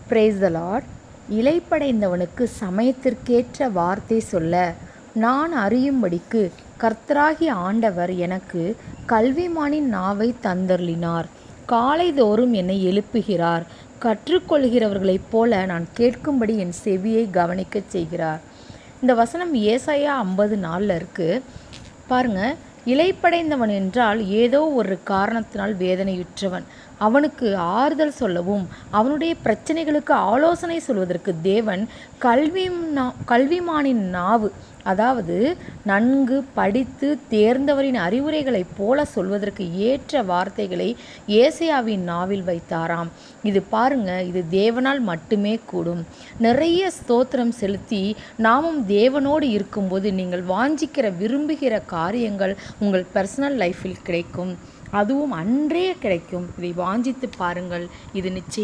Praise the Lord. இளைப்படைந்தவனுக்கு சமயத்திற்கேற்ற வார்த்தை சொல்ல நான் அறியும்படிக்கு கர்த்தராகிய ஆண்டவர் எனக்கு கல்விமானின் நாவை தந்தருளினார். காலைதோறும் என்னை எழுப்புகிறார். கற்றுக்கொள்கிறவர்களைப் போல நான் கேட்கும்படி என் செவியை கவனிக்கச் செய்கிறார். இந்த வசனம் ஏசாயா 50:4 இருக்குது. பாருங்கள், இளைப்படைந்தவன் என்றால் ஏதோ ஒரு காரணத்தினால் வேதனையுற்றவன். அவனுக்கு ஆறுதல் சொல்லவும் அவனுடைய பிரச்சனைகளுக்கு ஆலோசனை சொல்வதற்கு தேவன் கல்விமானின் நாவு, அதாவது நன்கு படித்து தேர்ந்தவரின் அறிவுரைகளைப் போல சொல்வதற்கு ஏற்ற வார்த்தைகளை ஏசாயாவின் நாவில் வைத்தாராம். இது பாருங்க, இது தேவனால் மட்டுமே கூடும். நிறைய ஸ்தோத்திரம் செலுத்தி நாமும் தேவனோடு இருக்கும்போது நீங்கள் வாஞ்சிக்கிற விரும்புகிற காரியங்கள் உங்கள் பர்சனல் லைஃப்பில் கிடைக்கும். அதுவும் அன்றே கிடைக்கும். இதை வாஞ்சித்து பாருங்கள். இது நிச்சயம்.